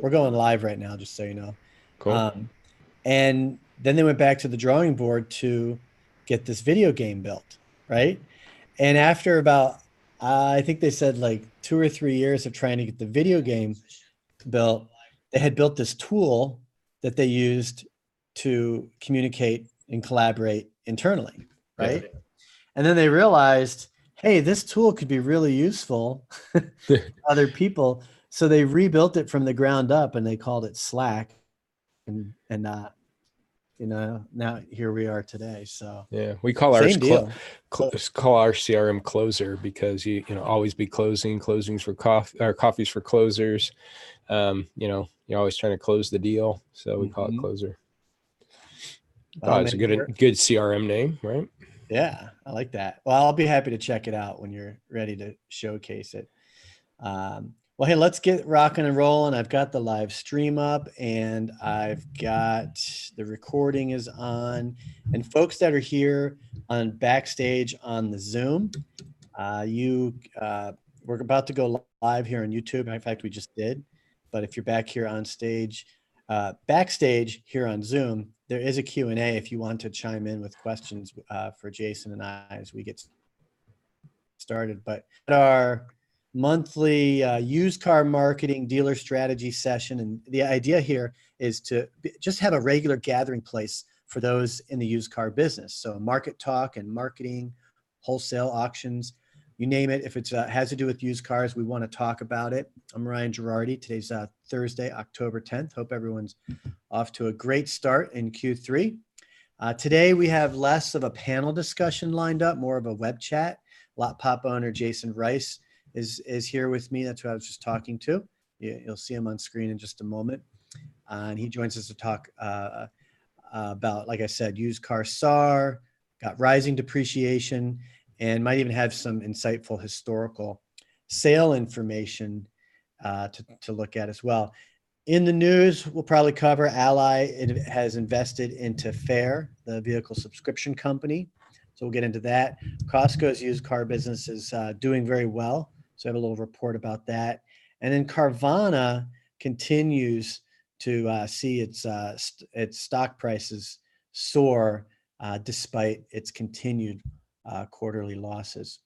we're going live right now, just so you know. Cool. Um, and then they went back to the drawing board to get this video game built, right? And after about, I think they said like 2 or 3 years of trying to get the video game built, they had built this tool that they used to communicate and collaborate internally, Yeah. right? And then they realized, hey, this tool could be really useful to other people. So they rebuilt it from the ground up and they called it Slack. And now here we are today. So Yeah. We call ours same deal. call our CRM closer because you know always be closings for coffee or coffees for closers. You're always trying to close the deal, so we call it Mhm. closer. Well, Oh, it's a man, good CRM name, right? yeah, I like that. Well, I'll be happy to check it out when you're ready to showcase it. Well, hey, let's get rocking and rolling. I've got the live stream up and I've got the recording is on. And folks that are here on backstage on the Zoom, we're about to go live here on YouTube. In fact, we just did. But if you're back here on stage, backstage here on Zoom, there is a Q&A if you want to chime in with questions for Jason and I as we get started. But our monthly used car marketing dealer strategy session, and the idea here is to just have a regular gathering place for those in the used car business. So market talk and marketing, wholesale auctions, you name it. If it has to do with used cars, we want to talk about it. I'm Ryan Girardi. Today's Thursday, October 10th. Hope everyone's off to a great start in Q3. Today we have less of a panel discussion lined up, more of a web chat. Lot Pop owner Jason Rice is here with me. That's who I was just talking to. You'll see him on screen in just a moment. And he joins us to talk about, like I said, used car SAR, got rising depreciation, and might even have some insightful historical sale information to look at as well. In the news, we'll probably cover Ally. It has invested into Fair, the vehicle subscription company. So we'll get into that. Costco's used car business is doing very well. So I have a little report about that. And then Carvana continues to see its stock prices soar despite its continued quarterly losses.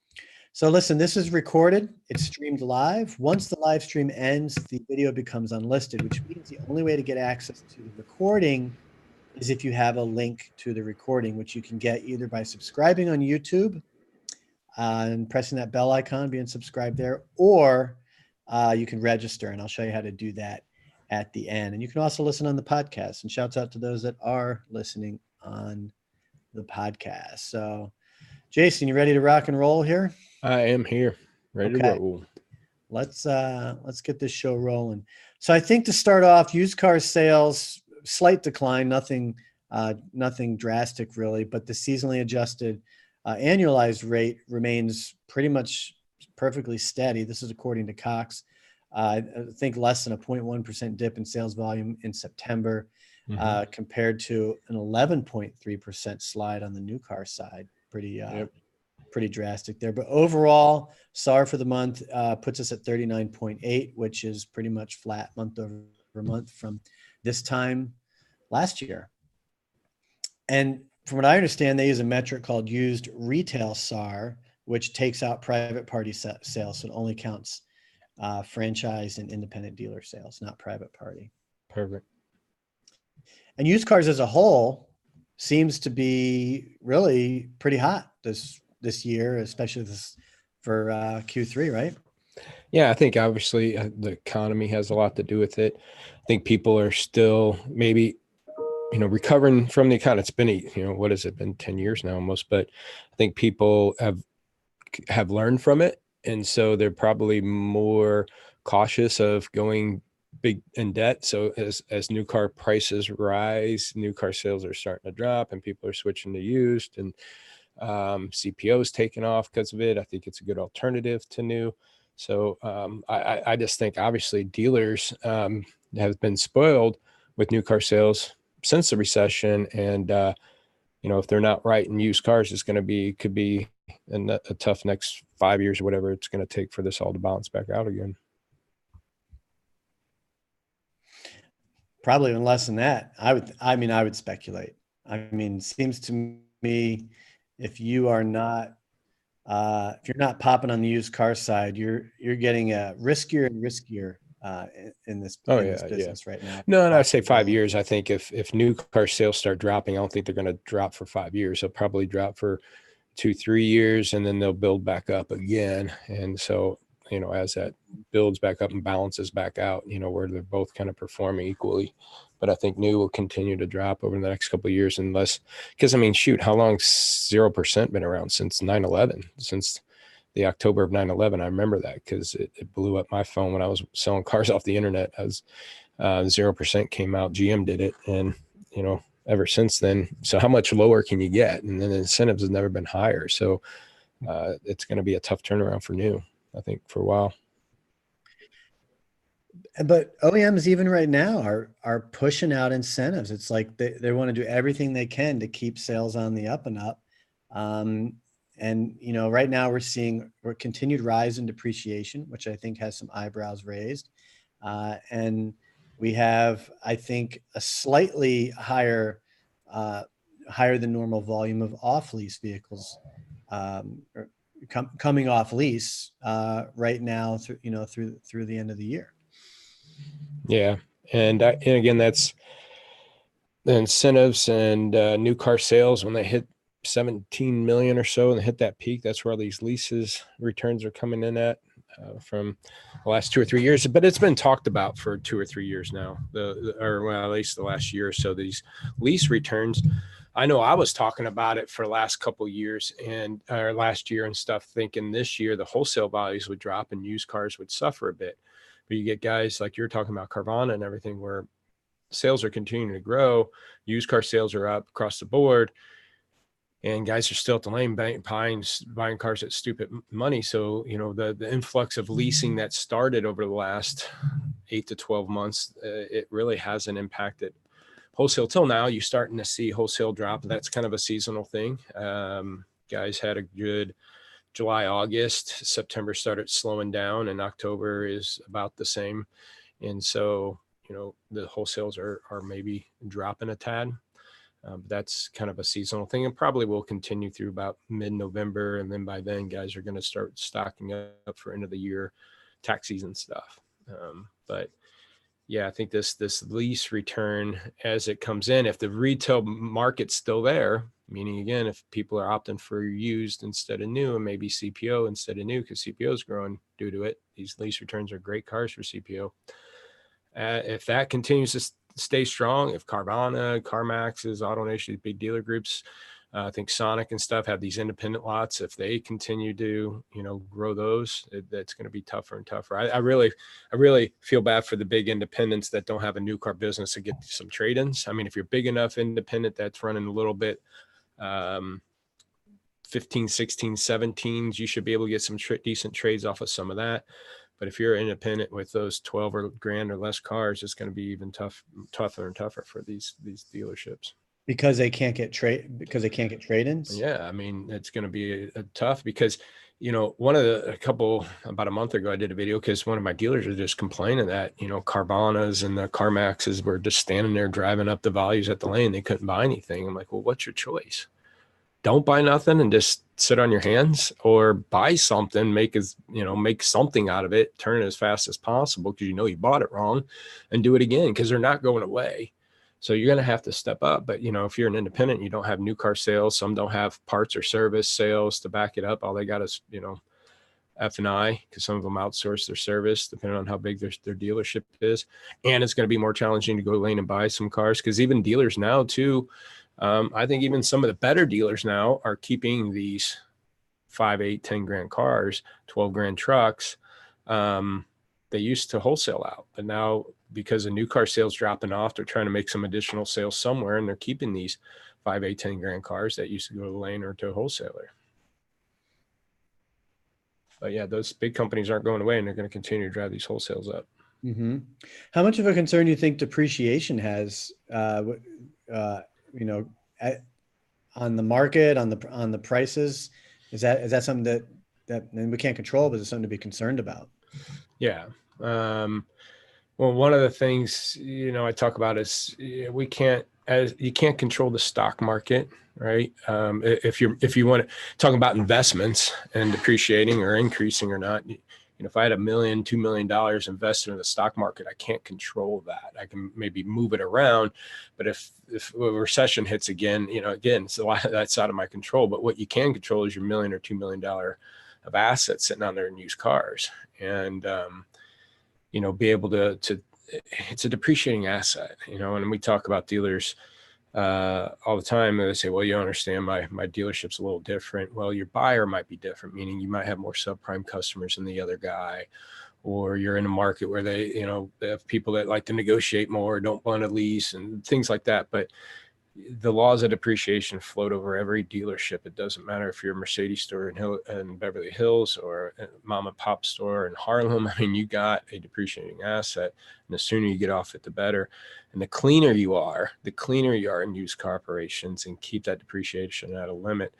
So listen, this is recorded. It's streamed live. Once the live stream ends, the video becomes unlisted, which means the only way to get access to the recording is if you have a link to the recording, which you can get either by subscribing on YouTube and pressing that bell icon, being subscribed there, or you can register, and I'll show you how to do that at the end. And you can also listen on the podcast, and shouts out to those that are listening on the podcast. So, Jason, you ready to rock and roll here? I am here, ready to Okay. roll. Let's get this show rolling. So I think to start off, used car sales, slight decline, nothing drastic really, but the seasonally adjusted annualized rate remains pretty much perfectly steady. This is according to Cox. I think less than a 0.1% dip in sales volume in September, compared to an 11.3% slide on the new car side. Pretty drastic there. But overall, SAR for the month puts us at 39.8, which is pretty much flat month over month from this time last year. And from what I understand, they use a metric called used retail SAR, which takes out private party sales. So it only counts franchise and independent dealer sales, not private party. Perfect. And used cars as a whole seems to be really pretty hot this year, especially this for Q3, right? Yeah, I think obviously the economy has a lot to do with it. I think people are still maybe recovering from the economy. It's been what has it been 10 years now almost, but I think people have learned from it, and so they're probably more cautious of going big in debt. So as new car prices rise, new car sales are starting to drop, and people are switching to used, and CPO's taken off because of it. I think it's a good alternative to new. So I just think obviously dealers have been spoiled with new car sales since the recession, and if they're not right in used cars, could be a tough next 5 years or whatever it's going to take for this all to balance back out again. Probably even less than that. I would speculate. I mean, seems to me if you are not if you're not popping on the used car side, you're getting riskier and riskier Oh in this yeah, yeah. business right now. No, and I say 5 years. Profitability. I think if new car sales start dropping, I don't think they're going to drop for 5 years. They'll probably drop for 2, 3 years, and then they'll build back up again. And so, as that builds back up and balances back out, where they're both kind of performing equally. But I think new will continue to drop over the next couple of years, unless, because I mean, shoot, how long's 0% been around? Since 9/11, since the October of 9/11. I remember that because it blew up my phone when I was selling cars off the internet. I was 0% came out. GM did it, and ever since then. So how much lower can you get? And then the incentives have never been higher. So it's going to be a tough turnaround for new, I think, for a while. But OEMs even right now are pushing out incentives. It's like they want to do everything they can to keep sales on the up and up. Um, and right now we're continued rise in depreciation, which I think has some eyebrows raised. And we have, I think, a slightly higher than normal volume of off lease vehicles or coming off lease right now through the end of the year. Yeah. And again, that's the incentives and new car sales when they hit 17 million or so and they hit that peak. That's where all these leases returns are coming in at from the last 2 or 3 years. But it's been talked about for 2 or 3 years now, or at least the last year or so. These lease returns. I know I was talking about it for the last couple of years or last year and stuff, thinking this year the wholesale values would drop and used cars would suffer a bit. But you get guys like you're talking about Carvana and everything where sales are continuing to grow. Used car sales are up across the board. And guys are still at the lane buying cars at stupid money. So, the influx of leasing that started over the last 8 to 12 months, it really hasn't impacted wholesale till now. You're starting to see wholesale drop. That's kind of a seasonal thing. Guys had a good July, August. September started slowing down, and October is about the same. And so, the wholesales are maybe dropping a tad. But that's kind of a seasonal thing and probably will continue through about mid-November. And then by then, guys are going to start stocking up for end of the year tax season stuff. But yeah, I think this lease return as it comes in, if the retail market's still there, meaning again, if people are opting for used instead of new and maybe CPO instead of new because CPO is growing due to it, these lease returns are great cars for CPO. If that continues to stay strong, if Carvana, CarMax's, AutoNation, big dealer groups, I think Sonic and stuff have these independent lots. If they continue to, grow those, that's going to be tougher and tougher. I really feel bad for the big independents that don't have a new car business to get some trade-ins. I mean, if you're big enough independent that's running a little bit 15, 16, 17s, you should be able to get some decent trades off of some of that. But if you're independent with those 12 or grand or less cars, it's going to be even tougher and tougher for these dealerships. Because they can't get trade-ins. Yeah, I mean, it's going to be tough because, about a month ago, I did a video because one of my dealers was just complaining that, Carvanas and the CarMaxes were just standing there driving up the values at the lane. They couldn't buy anything. I'm like, well, what's your choice? Don't buy nothing and just sit on your hands, or buy something, make something out of it, turn it as fast as possible because you bought it wrong, and do it again because they're not going away. So you're going to have to step up. But, if you're an independent, you don't have new car sales. Some don't have parts or service sales to back it up. All they got is, F&I, because some of them outsource their service depending on how big their dealership is. And it's going to be more challenging to go lane and buy some cars because even dealers now too, I think even some of the better dealers now are keeping these 5, 8, 10 grand cars, 12 grand trucks. They used to wholesale out, but now because of new car sales dropping off, they're trying to make some additional sales somewhere, and they're keeping these 5, 8, 10 grand cars that used to go to the lane or to a wholesaler. But yeah, those big companies aren't going away, and they're going to continue to drive these wholesales up. Mm-hmm. How much of a concern do you think depreciation has, on the market, on the prices? Is that something that and we can't control, but it's something to be concerned about? Yeah. Well, one of the things, I talk about is you can't control the stock market, right? If you want to talk about investments and depreciating or increasing or not, if I had $1 million, $2 million invested in the stock market, I can't control that. I can maybe move it around, but if a recession hits again, again, so that's out of my control. But what you can control is your $1 million or $2 million of assets sitting on there in used cars, and be able to it's a depreciating asset, and we talk about dealers all the time. They say, well, you understand, my dealership's a little different. Well, your buyer might be different, meaning you might have more subprime customers than the other guy, or you're in a market where they have people that like to negotiate more, don't want to lease and things like that. But the laws of depreciation float over every dealership. It doesn't matter if you're a Mercedes store in Beverly Hills or a mom and pop store in Harlem. I mean, you got a depreciating asset, and the sooner you get off it, the better. And the cleaner you are in used car operations and keep that depreciation at a limit,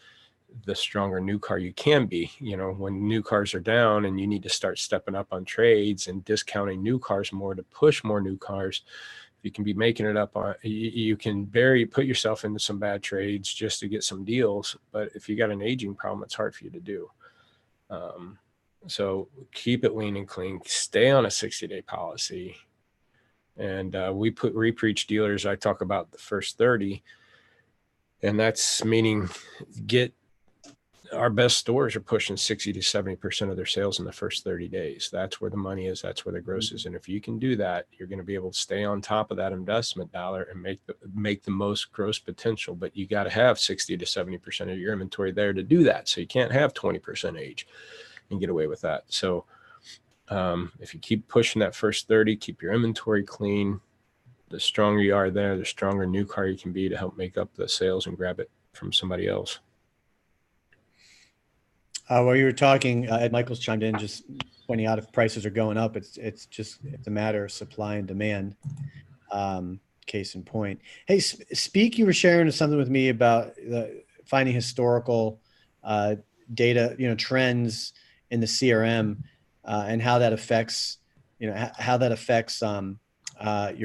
the stronger new car you can be. When new cars are down and you need to start stepping up on trades and discounting new cars more to push more new cars, you can be making it up on, you can put yourself into some bad trades just to get some deals. But if you got an aging problem, it's hard for you to do. So keep it lean and clean, stay on a 60-day policy. And we preach dealers. I talk about the first 30, and that's meaning our best stores are pushing 60 to 70% of their sales in the first 30 days. That's where the money is. That's where the gross is. And if you can do that, you're going to be able to stay on top of that investment dollar and make the most gross potential. But you got to have 60 to 70% of your inventory there to do that. So you can't have 20% age and get away with that. So if you keep pushing that first 30, keep your inventory clean, the stronger you are there, the stronger new car you can be to help make up the sales and grab it from somebody else. While you were talking, Ed Michaels chimed in, just pointing out if prices are going up, it's a matter of supply and demand. Case in point. Hey, Speak, you were sharing something with me about finding historical data, trends in the CRM and how that affects, your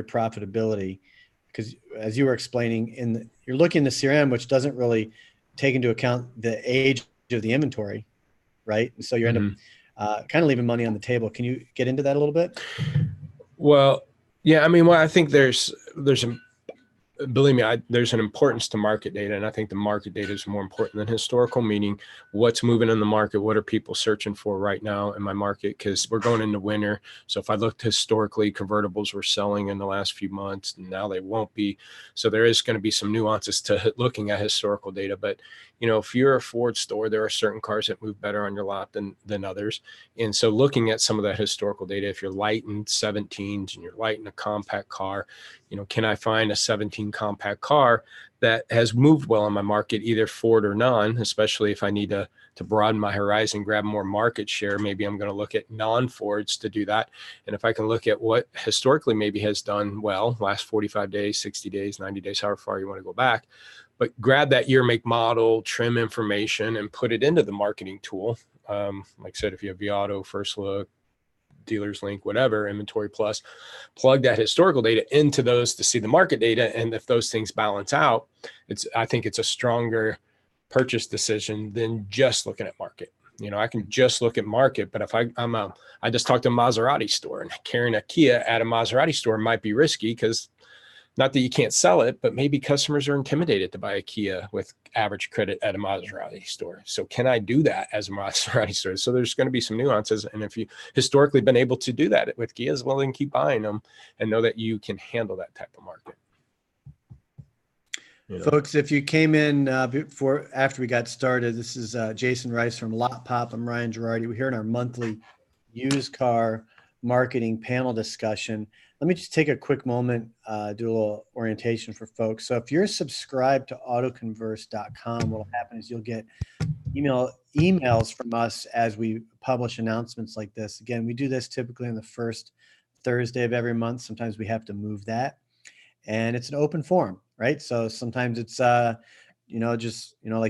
profitability. Because as you were explaining, you're looking in the CRM, which doesn't really take into account the age of the inventory, right? And so you end up kind of leaving money on the table. Can you get into that a little bit? Well, yeah, I mean, I think there's believe me, there's an importance to market data, and I think the market data is more important than historical, meaning what's moving in the market, what are people searching for right now in my market, because we're going into winter. So if I looked historically, convertibles were selling in the last few months, and now they won't be. So there is going to be some nuances to looking at historical data. But if you're a Ford store, there are certain cars that move better on your lot than others. And so looking at some of that historical data, if you're light in 17s and you're light in a compact car, can I find a 17 compact car that has moved well in my market, either Ford or non, especially if I need to broaden my horizon, grab more market share. Maybe I'm going to look at non-Fords to do that. And if I can look at what historically maybe has done well, last 45 days, 60 days, 90 days, however far you want to go back, but grab that year, make, model, trim information and put it into the marketing tool. Like I said, if you have Viato, First Look, Dealers Link, whatever, Inventory Plus, plug that historical data into those to see the market data. And if those things balance out, I think it's a stronger purchase decision than just looking at market. I can just look at market, but if I just talked to a Maserati store, and carrying a Kia at a Maserati store might be risky, because not that you can't sell it, but maybe customers are intimidated to buy a Kia with average credit at a Maserati store. So can I do that as a Maserati store? So there's going to be some nuances. And if you historically been able to do that with Kias, well, then keep buying them and know that you can handle that type of market. Folks, if you came in after we got started, this is Jason Rice from Lot Pop. I'm Ryan Girardi. We're here in our monthly used car marketing panel discussion. Let me just take a quick moment, do a little orientation for folks. So if you're subscribed to autoconverse.com, what will happen is you'll get emails from us as we publish announcements like this. Again, we do this typically on the first Thursday of every month. Sometimes we have to move that. And it's an open forum, right? So sometimes it's, like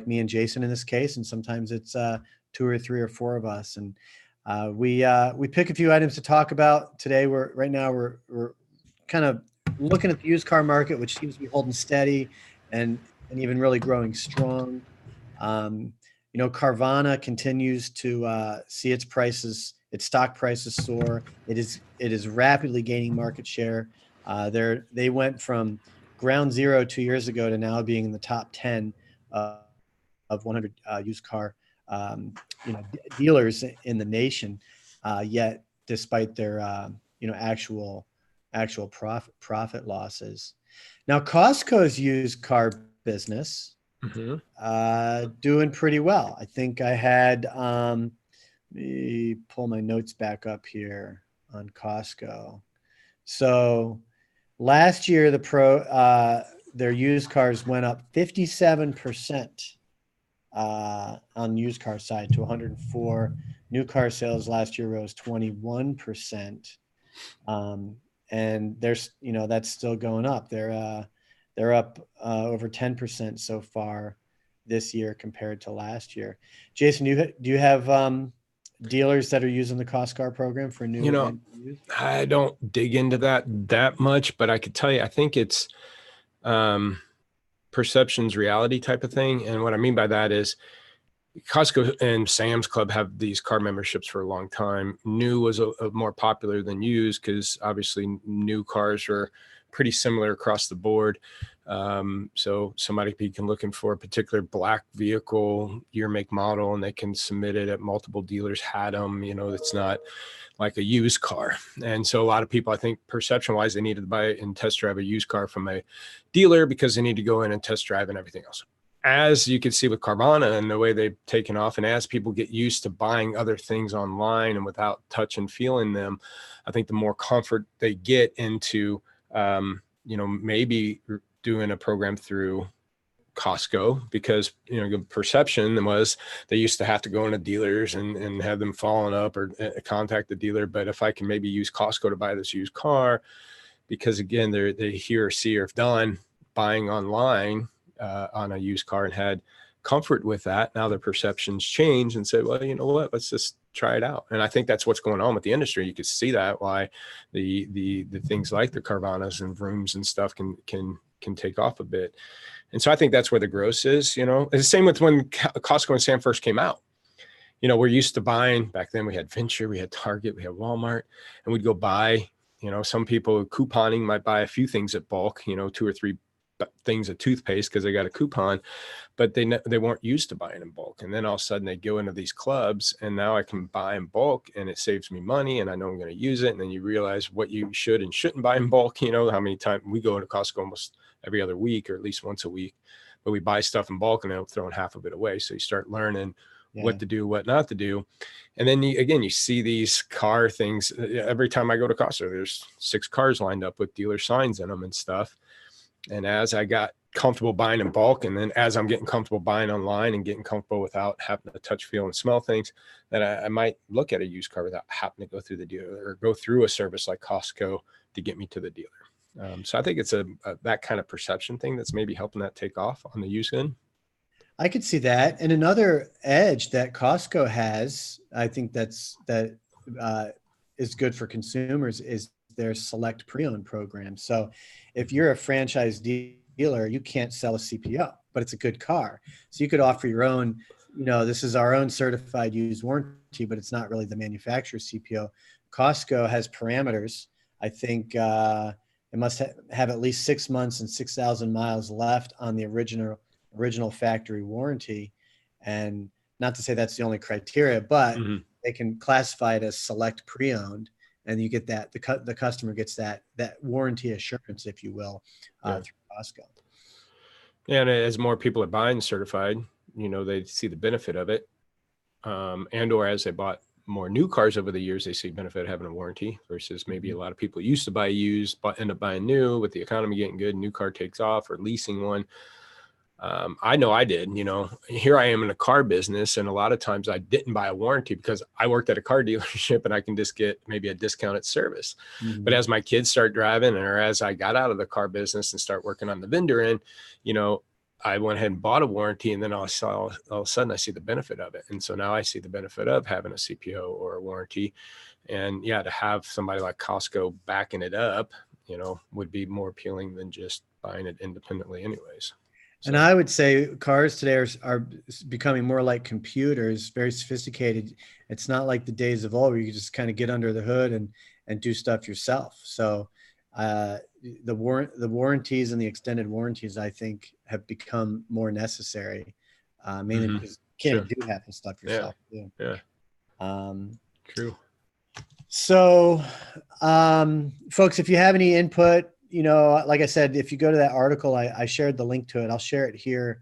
me and Jason in this case, and sometimes it's 2 or 3 or 4 of us. And We pick a few items to talk about today. Right now we're kind of looking at the used car market, which seems to be holding steady and even really growing strong. Carvana continues to see its stock prices soar. It is rapidly gaining market share. They went from ground zero 2 years ago to now being in the top 10 of 100 used car dealers in the nation. Yet, despite their actual profit losses. Now, Costco's used car business doing pretty well. I think I had let me pull my notes back up here on Costco. So last year, their used cars went up 57% on the used car side to 104. New car sales last year rose 21%. And that's still going up. They're up over 10% so far this year compared to last year. Jason, do you have dealers that are using the Costco program for new and used? I don't dig into that much, but I could tell you, I think it's perception's reality type of thing. And what I mean by that is Costco and Sam's Club have these car memberships for a long time. New was a more popular than used because obviously new cars are pretty similar across the board. So somebody can looking for a particular black vehicle, year, make, model, and they can submit it at multiple dealers had them. It's not like a used car. And so a lot of people, I think perception wise, they needed to buy and test drive a used car from a dealer because they need to go in and test drive and everything else. As you can see with Carvana and the way they've taken off, and as people get used to buying other things online and without touch and feeling them, I think the more comfort they get into, maybe doing a program through Costco, because the perception was they used to have to go into dealers and have them following up or contact the dealer. But if I can maybe use Costco to buy this used car, because again, they hear or see or have done buying online on a used car and had comfort with that. Now their perceptions change and say, well, you know what, let's just try it out. And I think that's what's going on with the industry. You could see that why the things like the Carvanas and Vrooms and stuff can take off a bit. And so I think that's where the growth is. It's the same with when Costco and Sam first came out. We're used to buying, back then we had Venture, we had Target, we had Walmart, and we'd go buy, some people couponing might buy a few things at bulk, 2 or 3 things of toothpaste because they got a coupon, but they weren't used to buying in bulk. And then all of a sudden they go into these clubs and now I can buy in bulk and it saves me money and I know I'm going to use it. And then you realize what you should and shouldn't buy in bulk. How many times we go into Costco almost every other week or at least once a week, but we buy stuff in bulk and then throwing half of it away. So you start learning what to do, what not to do. And then you see these car things. Every time I go to Costco, there's 6 cars lined up with dealer signs in them and stuff. And as I got comfortable buying in bulk, and then as I'm getting comfortable buying online and getting comfortable without having to touch, feel, and smell things, that I might look at a used car without having to go through the dealer or go through a service like Costco to get me to the dealer. So I think it's that kind of perception thing that's maybe helping that take off on the used end. I could see that. And another edge that Costco has, I think that is good for consumers, is their select pre-owned program. So if you're a franchise dealer, you can't sell a CPO, but it's a good car. So you could offer your own, this is our own certified used warranty, but it's not really the manufacturer's CPO. Costco has parameters. I think it must have at least 6 months and 6,000 miles left on the original factory warranty. And not to say that's the only criteria, but they can classify it as select pre-owned. And you get that the customer gets that warranty assurance, if you will, through Costco. Yeah, and as more people are buying certified, they see the benefit of it, or as they bought more new cars over the years, they see benefit of having a warranty versus maybe a lot of people used to buy used, but end up buying new. With the economy getting good, new car takes off, or leasing one. I know I did, here I am in a car business. And a lot of times I didn't buy a warranty because I worked at a car dealership and I can just get maybe a discounted service. But as my kids start driving, or as I got out of the car business and start working on the vendor end, I went ahead and bought a warranty, and then I saw all of a sudden I see the benefit of it. And so now I see the benefit of having a CPO or a warranty. And yeah, to have somebody like Costco backing it up, you know, would be more appealing than just buying it independently anyways. And I would say cars today are becoming more like computers, very sophisticated. It's not like the days of old where you just kind of get under the hood and do stuff yourself. So the warranties and the extended warranties, I think, have become more necessary, mainly because you can't do half the stuff yourself. Yeah. True. So, folks, if you have any input, you know, like I said, if you go to that article, I shared the link to it. I'll share it here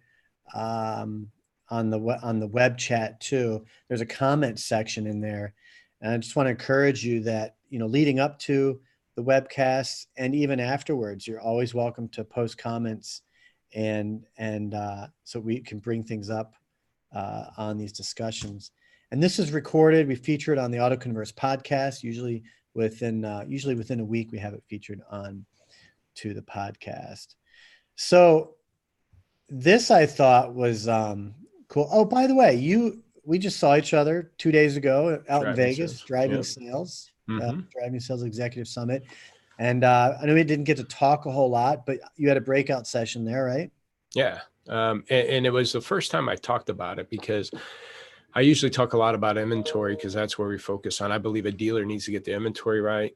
on the web chat too. There's a comment section in there. And I just want to encourage you that, you know, leading up to the webcasts and even afterwards, you're always welcome to post comments and so we can bring things up on these discussions. And this is recorded. We feature it on the AutoConverse podcast. Usually within a week, we have it featured on to the podcast. So this I thought was cool. Oh, by the way, we just saw each other 2 days ago out in Vegas, driving sales executive summit. And I know we didn't get to talk a whole lot, but you had a breakout session there, right? Yeah. And it was the first time I talked about it, because I usually talk a lot about inventory because that's where we focus on. I believe a dealer needs to get the inventory right,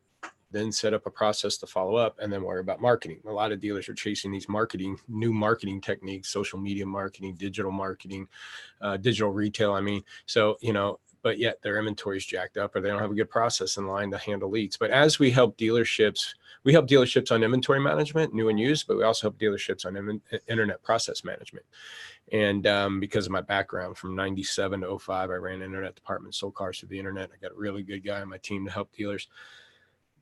then set up a process to follow up, and then worry about marketing. A lot of dealers are chasing these new marketing techniques, social media marketing, digital marketing, digital retail. I mean, so, you know, but yet their inventory is jacked up, or they don't have a good process in line to handle leads. But as we help dealerships on inventory management, new and used, but we also help dealerships on internet process management. And because of my background from 97 to 05, I ran an internet department, sold cars through the internet. I got a really good guy on my team to help dealers.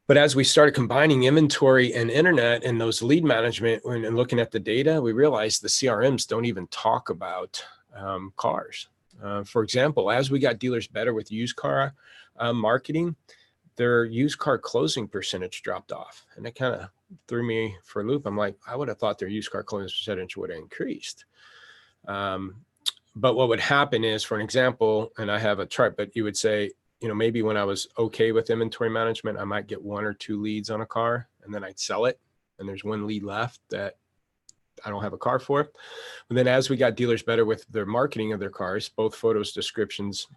But as we started combining inventory and internet and those lead management and looking at the data, we realized the CRMs don't even talk about cars. For example, as we got dealers better with used car marketing, their used car closing percentage dropped off. And it kind of threw me for a loop. I'm like, I would have thought their used car closing percentage would have increased. But what would happen is, for an example, and I have a chart, but you would say, you know, maybe when I was okay with inventory management, I might get 1 or 2 leads on a car, and then I'd sell it. And there's 1 lead left that I don't have a car for. And then as we got dealers better with their marketing of their cars, both photos, descriptions,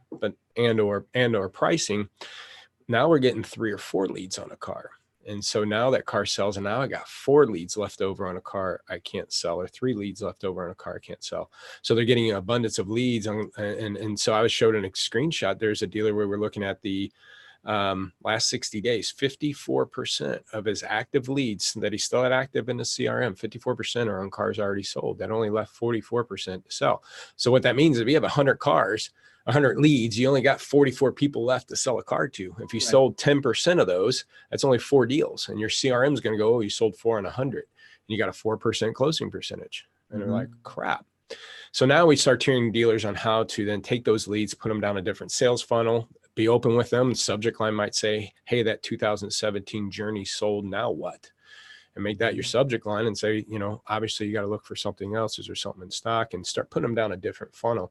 and or pricing, now we're getting 3 or 4 leads on a car. And so now that car sells, and now I got 4 leads left over on a car I can't sell, or 3 leads left over on a car I can't sell. So they're getting an abundance of leads. And so I was showed a screenshot. There's a dealer where we're looking at the last 60 days, 54% of his active leads that he still had active in the CRM, 54% are on cars already sold. That only left 44% to sell. So what that means is if you have 100 cars, 100 leads, you only got 44 people left to sell a car to. If you sold 10% of those, that's only 4 deals. And your CRM is going to go, oh, you sold 4 on 100. And you got a 4% closing percentage. And they're like, crap. So now we start training dealers on how to then take those leads, put them down a different sales funnel, be open with them. The subject line might say, hey, that 2017 Journey sold, now what? And make that your subject line and say, you know, obviously you got to look for something else. Is there something in stock? And start putting them down a different funnel.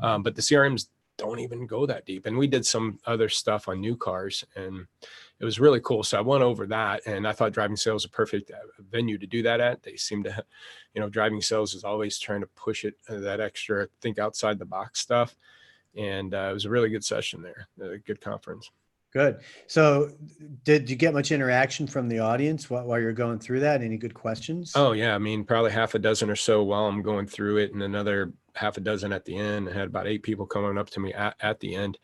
But the CRMs don't even go that deep. And we did some other stuff on new cars, and it was really cool. So I went over that, and I thought driving sales is a perfect venue to do that at. They seem to, you know, driving sales is always trying to push it, that extra think outside the box stuff. And it was a really good session there, a good conference. Good. So did you get much interaction from the audience while you're going through that? Any good questions? Oh yeah. I mean, probably half a dozen or so while I'm going through it, and another half a dozen at the end. I had about 8 people coming up to me at the end,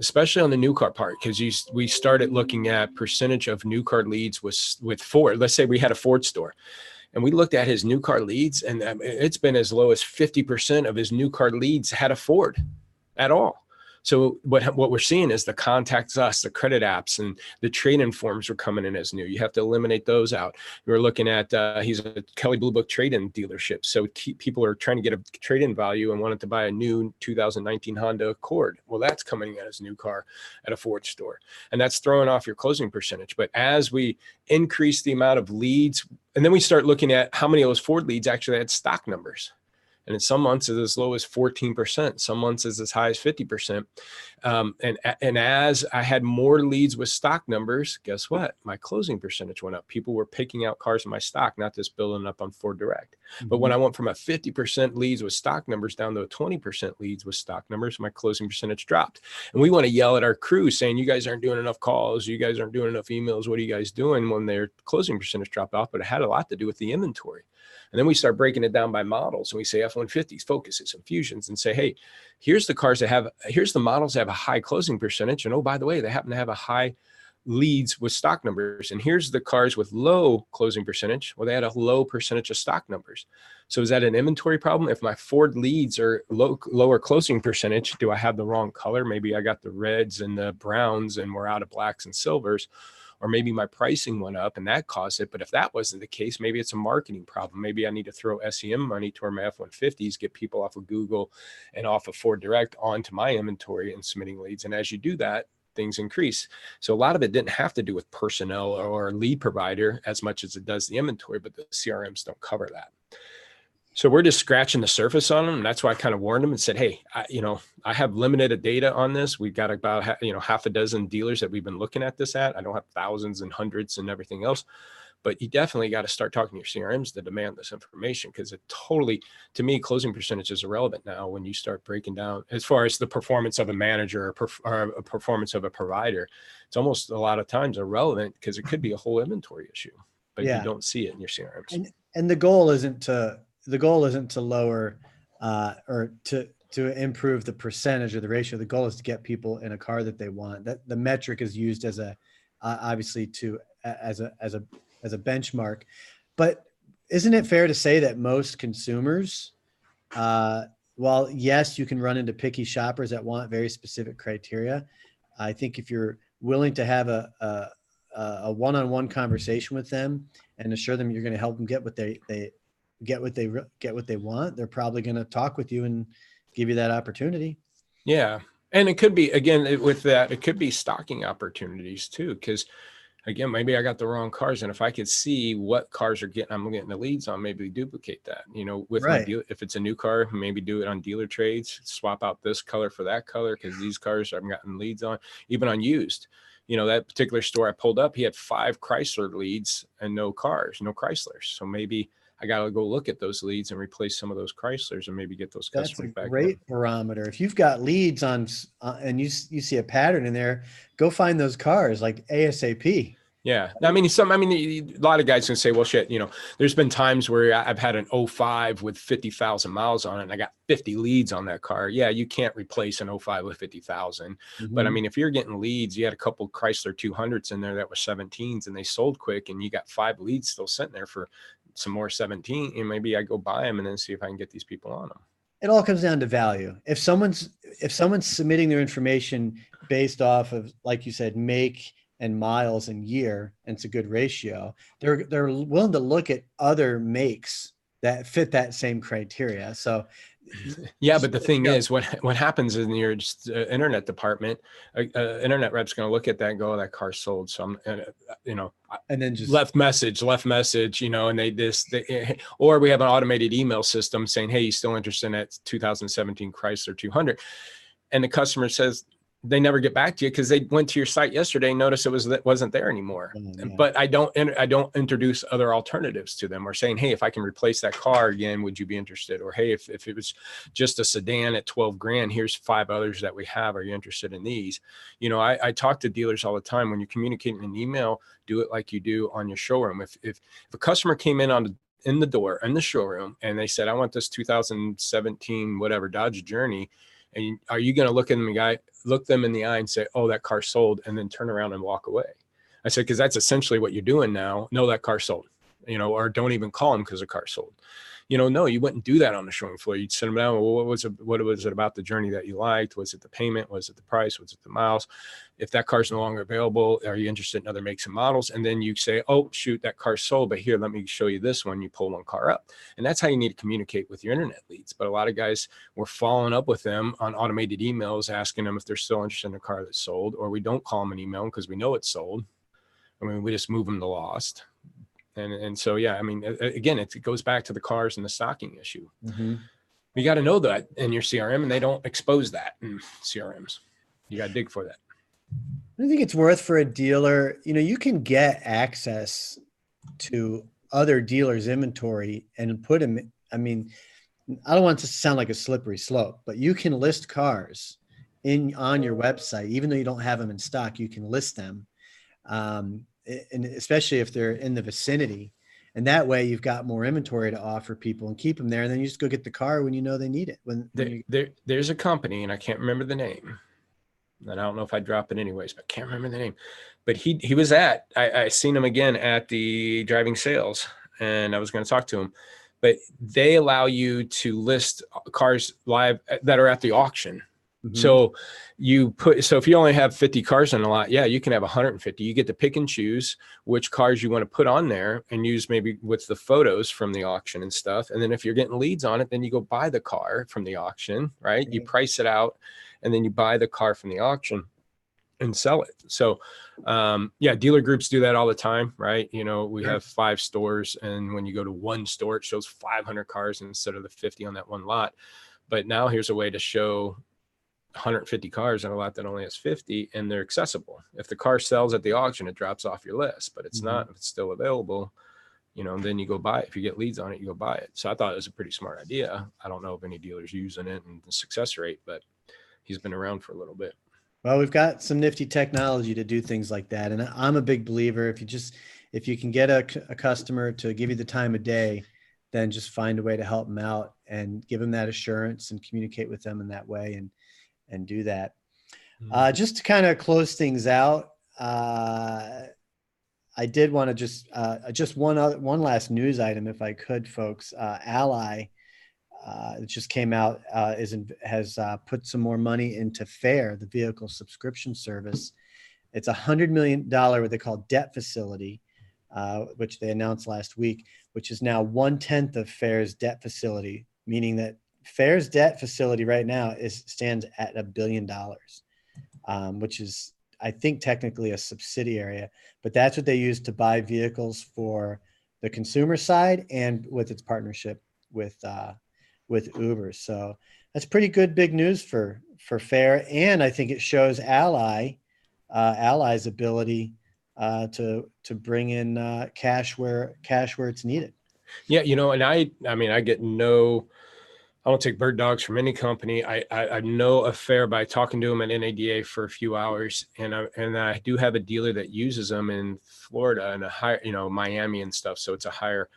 especially on the new car part, because we started looking at percentage of new car leads with Ford. Let's say we had a Ford store, and we looked at his new car leads, and it's been as low as 50% of his new car leads had a Ford at all. So what we're seeing is the Contacts Us, the credit apps, and the trade-in forms are coming in as new. You have to eliminate those out. We're looking at, he's a Kelley Blue Book trade-in dealership. So people are trying to get a trade-in value and wanted to buy a new 2019 Honda Accord. Well, that's coming in as a new car at a Ford store. And that's throwing off your closing percentage. But as we increase the amount of leads And then we start looking at how many of those Ford leads actually had stock numbers. And in some months it's as low as 14%. Some months it's as high as 50%. And as I had more leads with stock numbers, guess what? My closing percentage went up. People were picking out cars in my stock, not just building up on Ford Direct. But when I went from a 50% leads with stock numbers down to a 20% leads with stock numbers, my closing percentage dropped. And we want to yell at our crew saying, you guys aren't doing enough calls. You guys aren't doing enough emails. What are you guys doing? When their closing percentage dropped off, but it had a lot to do with the inventory. And then we start breaking it down by models, and we say F-150s, Focuses, and Fusions, and say, hey, here's the cars that have, here's the models that have a high closing percentage. And oh, by the way, they happen to have a high leads with stock numbers. And here's the cars with low closing percentage. Well, they had a low percentage of stock numbers. So is that an inventory problem? If my Ford leads are lower closing percentage, do I have the wrong color? Maybe I got the reds and the browns and we're out of blacks and silvers. Or maybe my pricing went up and that caused it. But if that wasn't the case, maybe it's a marketing problem. Maybe I need to throw SEM money toward my F-150s, get people off of Google and off of Ford Direct onto my inventory and submitting leads. And as you do that, things increase. So a lot of it didn't have to do with personnel or lead provider as much as it does the inventory, but the CRMs don't cover that. So we're just scratching the surface on them. And that's why I kind of warned them and said, hey, I have limited data on this. We've got about, half a dozen dealers that we've been looking at this at. I don't have thousands and hundreds and everything else, but you definitely got to start talking to your CRMs to demand this information, because it totally, to me, closing percentage is irrelevant now when you start breaking down as far as the performance of a manager or a performance of a provider. It's almost a lot of times irrelevant because it could be a whole inventory issue, but you don't see it in your CRMs. And the goal isn't to lower or to improve the percentage or the ratio. The goal is to get people in a car that they want. That the metric is used as a obviously as a benchmark. But isn't it fair to say that most consumers, while yes, you can run into picky shoppers that want very specific criteria, I think if you're willing to have a one-on-one conversation with them and assure them you're going to help them get what they want, they're probably going to talk with you and give you that opportunity. Yeah. And it could be, again, with that, it could be stocking opportunities too. Because again, maybe I got the wrong cars. And if I could see what cars I'm getting the leads on, maybe duplicate that, with my deal. If it's a new car, maybe do it on dealer trades, swap out this color for that color, because these cars I've gotten leads on, even on used. That particular store I pulled up, he had 5 Chrysler leads and no Chryslers. So maybe I got to go look at those leads and replace some of those Chryslers and maybe get those customers back. That's a great barometer. If you've got leads on and you see a pattern in there, go find those cars like ASAP. Yeah. I mean, a lot of guys can say, well, shit, there's been times where I've had an 05 with 50,000 miles on it and I got 50 leads on that car. Yeah. You can't replace an 05 with 50,000. But I mean, if you're getting leads, you had a couple Chrysler 200s in there that were 17s and they sold quick and you got 5 leads still sitting there for some more 17, and maybe I go buy them and then see if I can get these people on them. It all comes down to value. If someone's submitting their information based off of, like you said, make and miles and year, and it's a good ratio, they're willing to look at other makes that fit that same criteria. So yeah, but the thing is, what happens in your internet department, internet rep's going to look at that and go, oh, that car's sold. So I'm, and then just left message, and or we have an automated email system saying, hey, you still interested in that 2017 Chrysler 200? And the customer says, they never get back to you because they went to your site yesterday and noticed it wasn't there anymore. But I don't introduce other alternatives to them or saying, hey, if I can replace that car again, would you be interested? Or, hey, if it was just a sedan at 12 grand, here's 5 others that we have. Are you interested in these? I talk to dealers all the time. When you're communicating an email, do it like you do on your showroom. If a customer came in the door in the showroom and they said, I want this 2017 whatever Dodge Journey, and are you going to look them in the eye and say, oh, that car sold, and then turn around and walk away? I said, because that's essentially what you're doing now. No, that car sold, or don't even call them because the car sold. No, you wouldn't do that on the showroom floor. You'd sit them down. Well, what was it about the Journey that you liked? Was it the payment? Was it the price? Was it the miles? If that car's no longer available, are you interested in other makes and models? And then you say, oh, shoot, that car sold, but here, let me show you this one. You pull one car up. And that's how you need to communicate with your internet leads. But a lot of guys, we're following up with them on automated emails, asking them if they're still interested in a car that's sold, or we don't call them and email them because we know it's sold. I mean, we just move them to lost. And so, yeah, I mean, again, it goes back to the cars and the stocking issue. Mm-hmm. You got to know that in your CRM, and they don't expose that in CRMs. You got to dig for that. I think it's worth for a dealer, you can get access to other dealers' inventory and put them, I mean, I don't want it to sound like a slippery slope, but you can list cars on your website, even though you don't have them in stock, you can list them. And especially if they're in the vicinity, and that way you've got more inventory to offer people and keep them there. And then you just go get the car when you know they need it. There's a company, and I can't remember the name, and I don't know if I drop it anyways, but I can't remember the name. But he was I seen him again at the driving sales, and I was going to talk to him. But they allow you to list cars live that are at the auction. Mm-hmm. So if you only have 50 cars on a lot, yeah, you can have 150. You get to pick and choose which cars you want to put on there and use maybe with the photos from the auction and stuff. And then if you're getting leads on it, then you go buy the car from the auction, right? You price it out, and then you buy the car from the auction and sell it. So, yeah, dealer groups do that all the time, right? We have 5 stores, and when you go to one store, it shows 500 cars instead of the 50 on that one lot. But now here's a way to show 150 cars on a lot that only has 50, and they're accessible. If the car sells at the auction, it drops off your list, but it's not, if it's still available, then you go buy it. If you get leads on it, you go buy it. So I thought it was a pretty smart idea. I don't know if any dealers using it and the success rate, but he's been around for a little bit. Well, we've got some nifty technology to do things like that. And I'm a big believer, if you can get a customer to give you the time of day, then just find a way to help them out and give them that assurance and communicate with them in that way and do that. Just to kind of close things out, I did want to just one last news item, if I could, folks. Ally, it just came out, has put some more money into FAIR, the vehicle subscription service. It's $100 million, what they call debt facility, which they announced last week, which is now 1/10 of FAIR's debt facility, meaning that FAIR's debt facility right now stands at $1 billion, which is, I think, technically a subsidiary, but that's what they use to buy vehicles for the consumer side and with its partnership with Uber. So that's pretty good, big news for FAIR, and I think it shows Ally's ability to bring in cash where it's needed. Yeah, and I get I don't take bird dogs from any company. I know a FAIR by talking to them at NADA for a few hours, and I do have a dealer that uses them in Florida and a higher, Miami and stuff. So it's a higher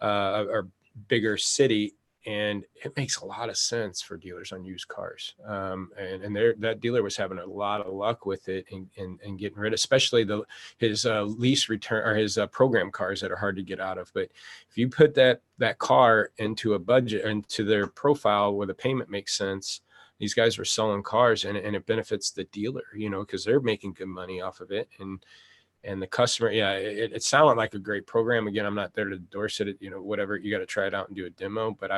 or bigger city, and it makes a lot of sense for dealers on used cars. And that dealer was having a lot of luck with it and getting rid of, especially his lease return or his program cars that are hard to get out of. But if you put that car into a budget, into their profile where the payment makes sense, these guys were selling cars, and it benefits the dealer, because they're making good money off of it. And the customer, yeah, it sounded like a great program. Again, I'm not there to endorse it, whatever, you got to try it out and do a demo, but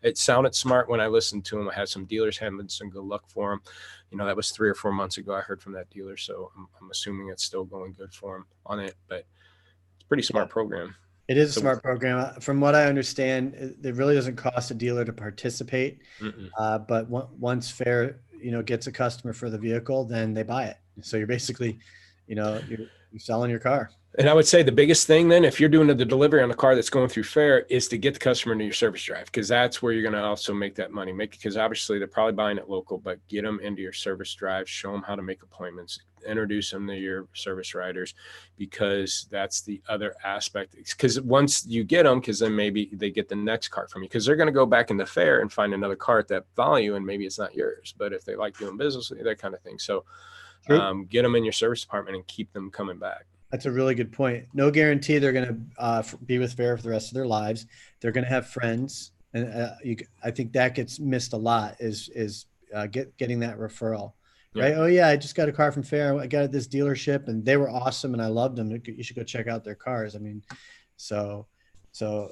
it sounded smart when I listened to them. I had some dealers having some good luck for them. That was 3 or 4 months ago I heard from that dealer. So I'm assuming it's still going good for them on it, but it's a pretty smart program. It is a smart program. From what I understand, it really doesn't cost a dealer to participate. But once FAIR, gets a customer for the vehicle, then they buy it. So you're basically, you're selling your car. And I would say the biggest thing then, if you're doing the delivery on a car that's going through FAIR, is to get the customer into your service drive, because that's where you're going to also make that money. Because obviously they're probably buying it local, but get them into your service drive, show them how to make appointments, introduce them to your service riders, because that's the other aspect. Because once you get them, because then maybe they get the next car from you, because they're going to go back into FAIR and find another car at that value, and maybe it's not yours, but if they like doing business with you, that kind of thing. So get them in your service department and keep them coming back. That's a really good point. No guarantee they're going to be with FAIR for the rest of their lives. They're going to have friends, and I think that gets missed a lot. Is getting that referral, right? Oh yeah, I just got a car from FAIR. I got it at this dealership, and they were awesome, and I loved them. You should go check out their cars. I mean, so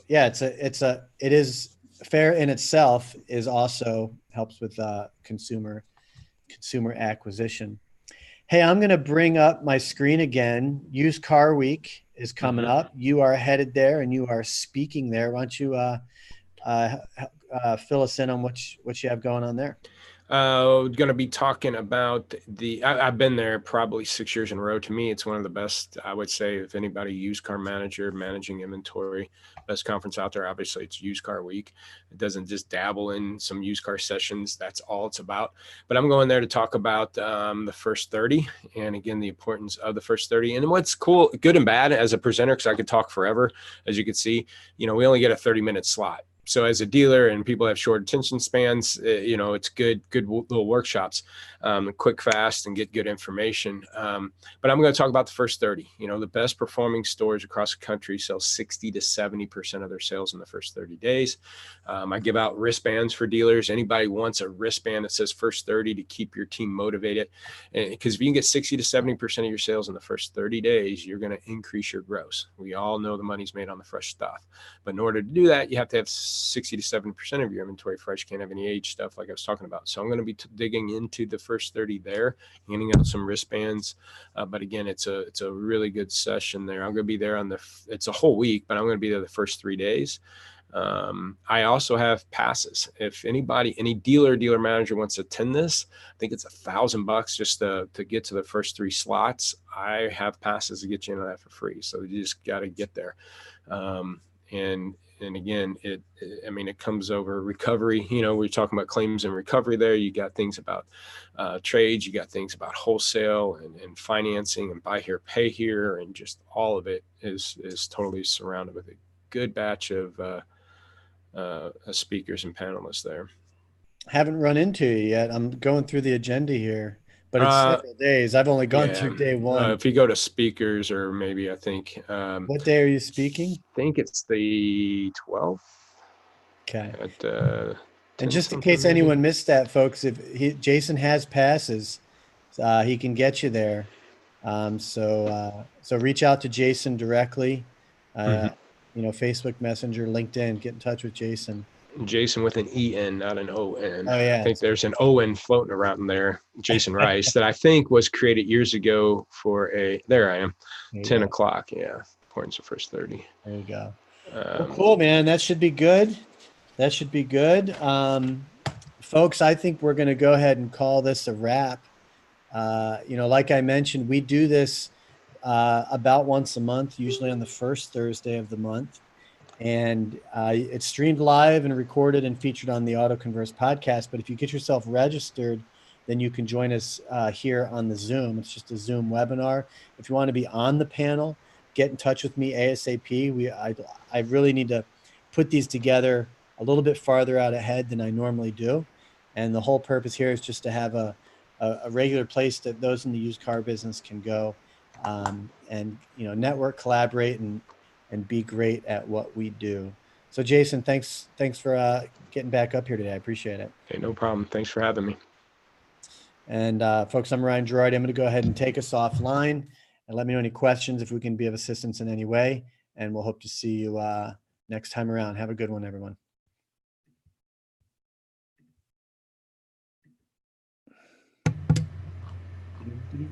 yeah, it is FAIR in itself is also helps with consumer acquisition. Hey, I'm going to bring up my screen again. Used Car Week is coming up. You are headed there and you are speaking there. Why don't you fill us in on what you have going on there? Going to be talking about I've been there probably 6 years in a row. To me, it's one of the best, I would say, if anybody, used car manager, managing inventory, best conference out there. Obviously, it's used car week. It doesn't just dabble in some used car sessions. That's all it's about. But I'm going there to talk about the first 30, and again, the importance of the first 30. And what's cool, good and bad as a presenter, because I could talk forever. As you can see, we only get a 30-minute slot. So as a dealer, and people have short attention spans, it's good little workshops, quick, fast, and get good information. But I'm going to talk about the first 30. The best performing stores across the country sell 60 to 70% of their sales in the first 30 days. I give out wristbands for dealers. Anybody wants a wristband that says first 30 to keep your team motivated. Because if you can get 60 to 70% of your sales in the first 30 days, you're going to increase your gross. We all know the money's made on the fresh stuff. But in order to do that, you have to have 60 to 70% of your inventory fresh. Can't have any age stuff like I was talking about. So I'm going to be digging into the first 30 there, handing out some wristbands. But again, it's a really good session there. I'm going to be there it's a whole week, but I'm going to be there the first 3 days. I also have passes. If anybody, any dealer manager wants to attend this, I think it's $1,000 just to get to the first 3 slots. I have passes to get you into that for free. So you just got to get there. And again, it comes over recovery. We're talking about claims and recovery there. You got things about trades, you got things about wholesale and financing and buy here, pay here. And just all of it is totally surrounded with a good batch of speakers and panelists there. Haven't run into you yet. I'm going through the agenda here, but it's several days. I've only gone through day one. If you go to speakers, or maybe I think. What day are you speaking? I think it's the 12th. Okay. And just in case anyone missed that, folks, if Jason has passes, he can get you there. So reach out to Jason directly. Facebook Messenger, LinkedIn, get in touch with Jason. Jason with an E-N, not an O-N. Oh, yeah. I think there's an O-N floating around in there, Jason Rice, that I think was created years ago for there I am, 10 o'clock. Yeah, importance of first 30. There you go. Well, cool, man. That should be good. Folks, I think we're going to go ahead and call this a wrap. Like I mentioned, we do this about once a month, usually on the first Thursday of the month. And it's streamed live and recorded and featured on the AutoConverse podcast. But if you get yourself registered, then you can join us here on the Zoom. It's just a Zoom webinar. If you want to be on the panel, get in touch with me ASAP. I really need to put these together a little bit farther out ahead than I normally do. And the whole purpose here is just to have a regular place that those in the used car business can go and network, collaborate, and be great at what we do. So Jason, thanks for getting back up here today. I appreciate it. Hey, no problem. Thanks for having me. And folks, I'm Ryan Girardi. I'm going to go ahead and take us offline and let me know any questions if we can be of assistance in any way. And we'll hope to see you next time around. Have a good one, everyone.